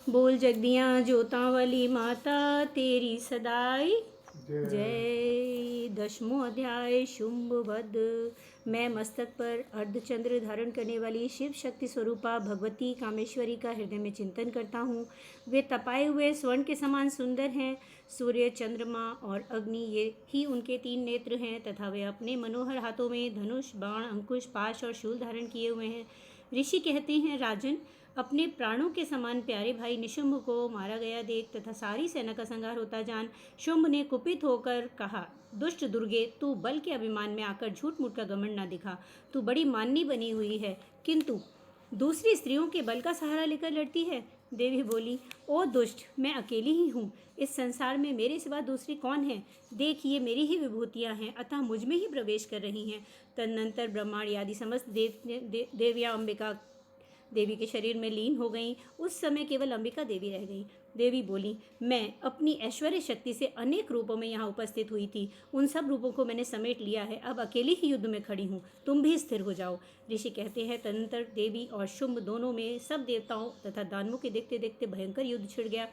बोल जगदियाँ जोतां वाली माता तेरी सदाई जय। 10वां अध्याय शुंभ वध। मैं मस्तक पर अर्धचंद्र धारण करने वाली शिव शक्ति स्वरूपा भगवती कामेश्वरी का हृदय में चिंतन करता हूँ। वे तपाए हुए स्वर्ण के समान सुंदर हैं। सूर्य, चंद्रमा और अग्नि ये ही उनके 3 नेत्र हैं तथा वे अपने मनोहर हाथों में धनुष, बाण, अंकुश, पाश और शूल धारण किए हुए हैं। ऋषि कहते हैं, राजन, अपने प्राणों के समान प्यारे भाई निशुंभ को मारा गया देख तथा सारी सेना का संहार होता जान शुंभ ने कुपित होकर कहा, दुष्ट दुर्गे, तू बल के अभिमान में आकर झूठ मूठ का घमंड न दिखा। तू बड़ी माननी बनी हुई है, किंतु दूसरी स्त्रियों के बल का सहारा लेकर लड़ती है। देवी बोली, ओ दुष्ट, मैं अकेली ही हूँ। इस संसार में मेरे सिवा दूसरी कौन है? देख, ये मेरी ही विभूतियाँ हैं, अतः मुझ में ही प्रवेश कर रही हैं। तदनंतर ब्रह्मांड आदि समस्त देवियाँ अंबिका देवी के शरीर में लीन हो गईं। उस समय केवल अंबिका देवी रह गई। देवी बोली, मैं अपनी ऐश्वर्य शक्ति से अनेक रूपों में यहाँ उपस्थित हुई थी। उन सब रूपों को मैंने समेट लिया है। अब अकेली ही युद्ध में खड़ी हूँ, तुम भी स्थिर हो जाओ। ऋषि कहते हैं, तदनंतर देवी और शुंभ दोनों में सब देवताओं तथा दानवों के देखते देखते भयंकर युद्ध छिड़ गया।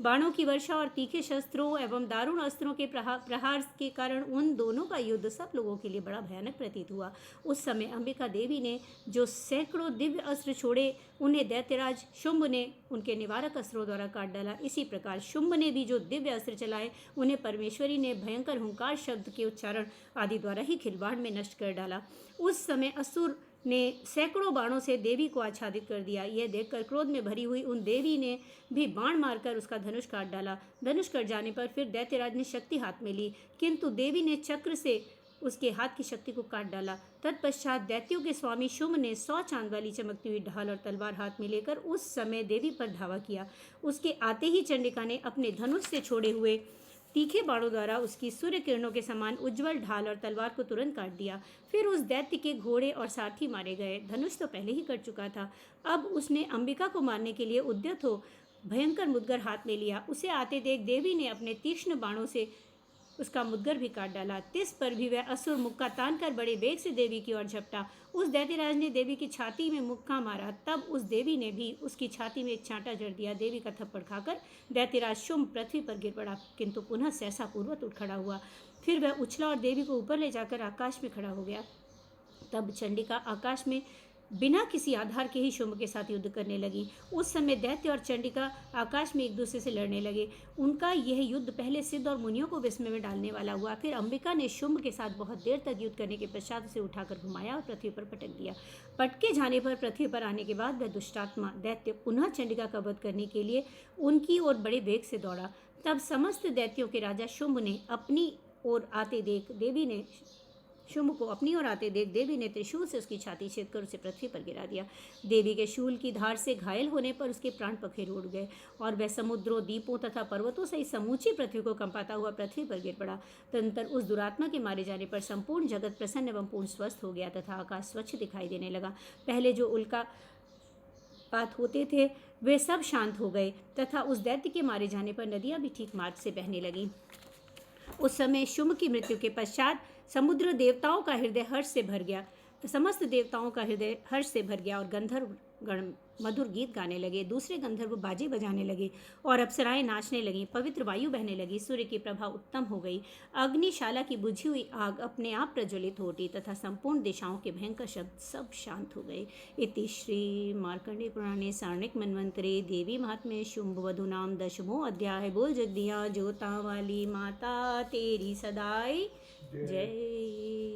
बाणों की वर्षा और तीखे शस्त्रों एवं दारुण अस्त्रों के प्रहार के कारण उन दोनों का युद्ध सब लोगों के लिए बड़ा भयानक प्रतीत हुआ। उस समय अंबिका देवी ने जो सैकड़ों दिव्य अस्त्र छोड़े, उन्हें दैत्यराज शुंभ ने उनके निवारक अस्त्रों द्वारा काट डाला। इसी प्रकार शुंभ ने भी जो दिव्य अस्त्र चलाए, उन्हें परमेश्वरी ने भयंकर हुंकार शब्द के उच्चारण आदि द्वारा ही खिलवाड़ में नष्ट कर डाला। उस समय असुर ने सैकड़ों बाणों से देवी को आच्छादित कर दिया। यह देखकर क्रोध में भरी हुई उन देवी ने भी बाण मारकर उसका धनुष काट डाला। धनुष कट जाने पर फिर दैत्यराज ने शक्ति हाथ में ली, किंतु देवी ने चक्र से उसके हाथ की शक्ति को काट डाला। तत्पश्चात दैत्यों के स्वामी शुंभ ने 100 चांद वाली चमकती हुई ढाल और तलवार हाथ में लेकर उस समय देवी पर धावा किया। उसके आते ही चंडिका ने अपने धनुष से छोड़े हुए तीखे बाणों द्वारा उसकी सूर्य किरणों के समान उज्जवल ढाल और तलवार को तुरंत काट दिया। फिर उस दैत्य के घोड़े और सारथी मारे गए। धनुष तो पहले ही कट चुका था। अब उसने अंबिका को मारने के लिए उद्यत हो भयंकर मुद्गर हाथ में लिया। उसे आते देख देवी ने अपने तीक्ष्ण बाणों से उसका मुद्गर भी काट डाला। तिस पर भी वह असुर मुक्का तान कर बड़े वेग से देवी की ओर झपटा। उस दैत्यराज ने देवी की छाती में मुक्का मारा। तब उस देवी ने भी उसकी छाती में एक चांटा जड़ दिया। देवी का थप्पड़ खाकर दैत्यराज शुंभ पृथ्वी पर गिर पड़ा, किंतु पुनः सहसा पूर्वत उठ खड़ा हुआ। फिर वह उछला और देवी को ऊपर ले जाकर आकाश में खड़ा हो गया। तब चंडिका आकाश में बिना किसी आधार के ही शुंभ के साथ युद्ध करने लगी। उस समय दैत्य और चंडिका आकाश में एक दूसरे से लड़ने लगे। उनका यह युद्ध पहले सिद्ध और मुनियों को विस्मय में डालने वाला हुआ। फिर अंबिका ने शुंभ के साथ बहुत देर तक युद्ध करने के पश्चात उसे उठाकर घुमाया और पृथ्वी पर पटक दिया। पटके जाने पर पृथ्वी पर आने के बाद वह दुष्टात्मा दैत्य पुनः चंडिका का वध करने के लिए उनकी ओर बड़े वेग से दौड़ा। तब समस्त दैत्यों के राजा शुंभ ने अपनी ओर आते देख देवी ने शुंभ को अपनी ओर आते देख देवी ने त्रिशूल से उसकी छाती छेद कर उसे पृथ्वी पर गिरा दिया। देवी के शूल की धार से घायल होने पर उसके प्राण पखेरु उड़ गए और वह समुद्रों, द्वीपों तथा पर्वतों सहित समूची पृथ्वी को कंपाता हुआ पृथ्वी पर गिर पड़ा। तदनंतर उस दुरात्मा के मारे जाने पर संपूर्ण जगत प्रसन्न एवं पूर्ण स्वस्थ हो गया तथा आकाश स्वच्छ दिखाई देने लगा। पहले जो उल्कापात होते थे वे सब शांत हो गए तथा उस दैत्य के मारे जाने पर नदियां भी ठीक मार्ग से बहने लगीं। उस समय शुंभ की मृत्यु के पश्चात समुद्र देवताओं का हृदय हर्ष से भर गया। समस्त देवताओं का हृदय हर्ष से भर गया और गंधर्व गण मधुर गीत गाने लगे। दूसरे गंधर्व बाजे बजाने लगे और अप्सराएं नाचने लगीं। पवित्र वायु बहने लगी। सूर्य की प्रभा उत्तम हो गई। अग्निशाला की बुझी हुई आग अपने आप प्रज्वलित हो उठी तथा संपूर्ण दिशाओं के भयंकर शब्द सब शांत हो गए। इति श्री मार्कंडेय पुराणे सारणिक मन्वंतरे देवी महात्म्ये शुंभवधू नाम 10वां अध्याय। बोल जगदियाँ जोतां वाली माता तेरी सदाई जय।